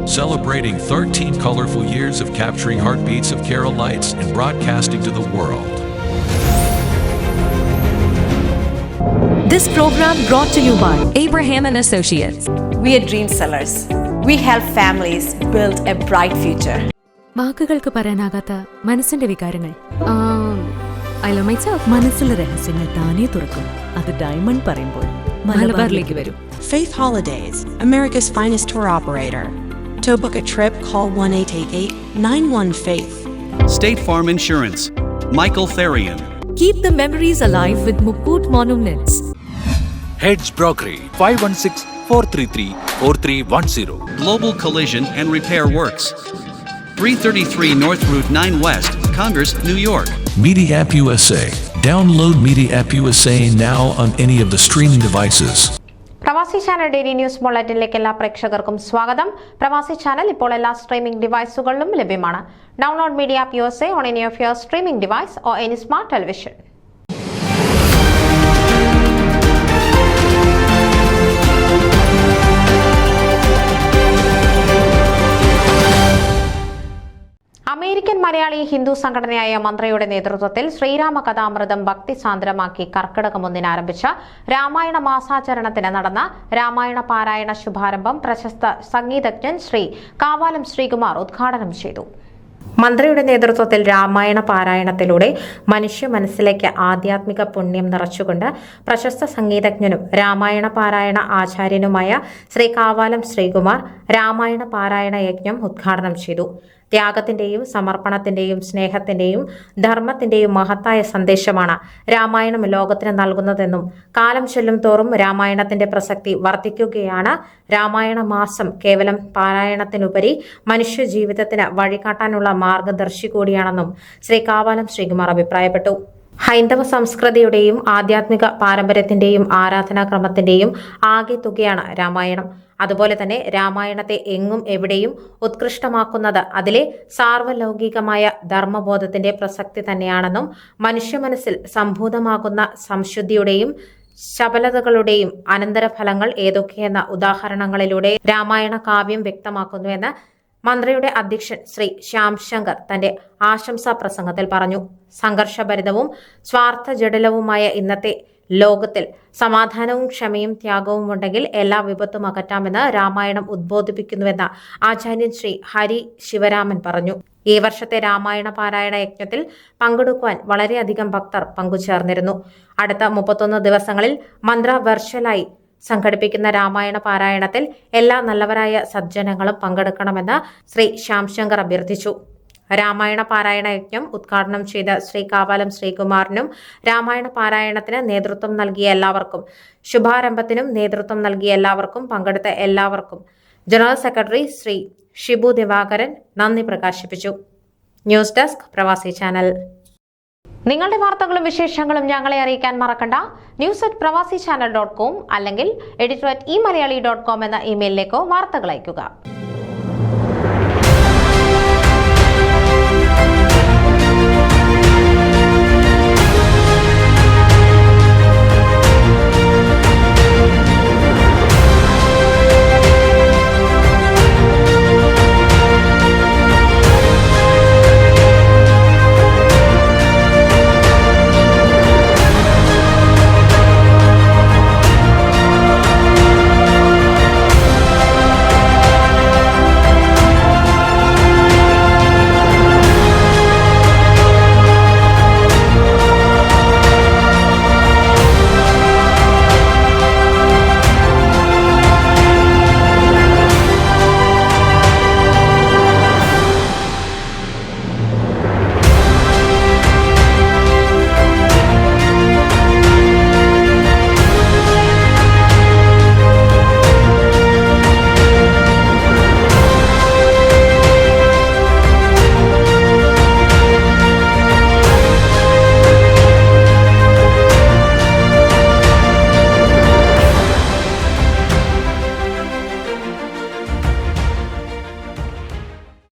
celebrating 13 colorful years of capturing heartbeats of Keralites and broadcasting to the world. This program brought to you by Abraham and Associates. We are dream sellers. We help families build a bright future. വാക്കുകൾക്ക് പറയാനാകാത്ത മനസ്സിന്റെ വികാരങ്ങൾ. I love myself. മനസ്സിലെ രഹസ്യങ്ങൾ താനേ തുറക്കും. അത് diamond പറയുമ്പോൾ മലബാറിലേക്ക് വരും. Faith Holidays, America's finest tour operator. To book a trip, call 1-888-91-FAITH. State Farm Insurance, Michael Therian. Keep the memories alive with Mukut Monuments. Heads Brokery 516-433-4310. Global Collision and Repair Works, 333 North Route 9 West, Congress, New York. Media App USA. Download Media App USA now on any of the streaming devices. പ്രവാസി channel daily news ബുള്ളറ്റിനിലേക്ക് എല്ലാ പ്രേക്ഷകർക്കും സ്വാഗതം. പ്രവാസി channel ഇപ്പോൾ എല്ലാ streaming ഡിവൈസുകളിലും ലഭ്യമാണ്. Download media app USA on any of your streaming device or any smart television. American Malayali Hindu സംഘടനയായ മന്ത്രയുടെ നേതൃത്വത്തിൽ ശ്രീരാമ കഥാമൃതം ഭക്തിസാന്ദ്രമാക്കി കർക്കിടകം 1 ആരംഭിച്ച രാമായണ മാസാചരണത്തിന് നടന്ന രാമായണ പാരായണ ശുഭാരംഭം പ്രശസ്ത സംഗീതജ്ഞൻ ശ്രീ കാവാലം ശ്രീകുമാർ ഉദ്ഘാടനം ചെയ്തു. മന്ത്രിയുടെ നേതൃത്വത്തിൽ രാമായണ പാരായണത്തിലൂടെ മനുഷ്യ മനസ്സിലേക്ക് ആധ്യാത്മിക പുണ്യം നിറച്ചുകൊണ്ട് പ്രശസ്ത സംഗീതജ്ഞനും രാമായണ പാരായണ ആചാര്യനുമായ ശ്രീ കാവാലം ശ്രീകുമാർ രാമായണ പാരായണ യജ്ഞം ഉദ്ഘാടനം ചെയ്തു. ത്യാഗത്തിന്റെയും സമർപ്പണത്തിന്റെയും സ്നേഹത്തിന്റെയും ധർമ്മത്തിന്റെയും മഹത്തായ സന്ദേശമാണ് രാമായണം ലോകത്തിന് നൽകുന്നതെന്നും കാലം ചെല്ലും തോറും രാമായണത്തിന്റെ പ്രസക്തി വർദ്ധിക്കുകയാണ്. രാമായണ മാസം കേവലം പാരായണത്തിനുപരി മനുഷ്യ ജീവിതത്തിന് വഴികാട്ടാനുള്ള മാർഗദർശി കൂടിയാണെന്നും ശ്രീ കാവാലം ശ്രീകുമാർ അഭിപ്രായപ്പെട്ടു. ഹൈന്ദവ സംസ്കൃതിയുടെയും ആധ്യാത്മിക പാരമ്പര്യത്തിന്റെയും ആരാധനാക്രമത്തിന്റെയും ആകെ തുകയാണ് രാമായണം. അതുപോലെ തന്നെ രാമായണത്തെ എങ്ങും എവിടെയും ഉത്കൃഷ്ടമാക്കുന്നത് അതിലെ സാർവലൗകികമായ ധർമ്മബോധത്തിന്റെ പ്രസക്തി തന്നെയാണെന്നും മനുഷ്യ മനസ്സിൽ സംഭൂതമാകുന്ന സംശുദ്ധിയുടെയും ശബലതകളുടെയും അനന്തരഫലങ്ങൾ ഏതൊക്കെയെന്ന ഉദാഹരണങ്ങളിലൂടെ രാമായണ കാവ്യം വ്യക്തമാക്കുന്നുവെന്ന് മന്ത്രിയുടെ അധ്യക്ഷൻ ശ്രീ ശ്യാം ശങ്കർ തന്റെ ആശംസാ പ്രസംഗത്തിൽ പറഞ്ഞു. സംഘർഷഭരിതവും സ്വാർത്ഥജടിലവുമായ ഇന്നത്തെ ലോകത്തിൽ സമാധാനവും ക്ഷമയും ത്യാഗവും ഉണ്ടെങ്കിൽ എല്ലാ വിപത്തും അകറ്റാമെന്ന് രാമായണം ഉദ്ബോധിപ്പിക്കുന്നുവെന്ന് ആചാര്യൻ ശ്രീ ഹരി ശിവരാമൻ പറഞ്ഞു. ഈ വർഷത്തെ രാമായണ പാരായണ യജ്ഞത്തിൽ പങ്കെടുക്കുവാൻ വളരെയധികം ഭക്തർ പങ്കുചേർന്നിരുന്നു. അടുത്ത 31 ദിവസങ്ങളിൽ മന്ത്ര വെർച്വലായി സംഘടിപ്പിക്കുന്ന രാമായണ പാരായണത്തിൽ എല്ലാ നല്ലവരായ സജ്ജനങ്ങളും പങ്കെടുക്കണമെന്ന് ശ്രീ ശ്യാംശങ്കർ അഭ്യർത്ഥിച്ചു. രാമായണ പാരായണ യജ്ഞം ഉദ്ഘാടനം ചെയ്ത ശ്രീ കാവാലം ശ്രീകുമാറിനും രാമായണ പാരായണത്തിന് നേതൃത്വം നൽകിയ എല്ലാവർക്കും ശുഭാരംഭത്തിനും നേതൃത്വം നൽകിയ എല്ലാവർക്കും പങ്കെടുത്ത എല്ലാവർക്കും ജനറൽ സെക്രട്ടറി ശ്രീ ഷിബു ദിവാകരൻ നന്ദി പ്രകാശിപ്പിച്ചു. ന്യൂസ് ഡെസ്ക് പ്രവാസി ചാനൽ. നിങ്ങളുടെ വാർത്തകളും വിശേഷങ്ങളും ഞങ്ങളെ അറിയിക്കാൻ മറക്കണ്ട. news@pravasichannel.com അല്ലെങ്കിൽ editor@eMalayali.com എന്ന ഇമെയിലിലേക്കോ വാർത്തകൾ അയയ്ക്കുക.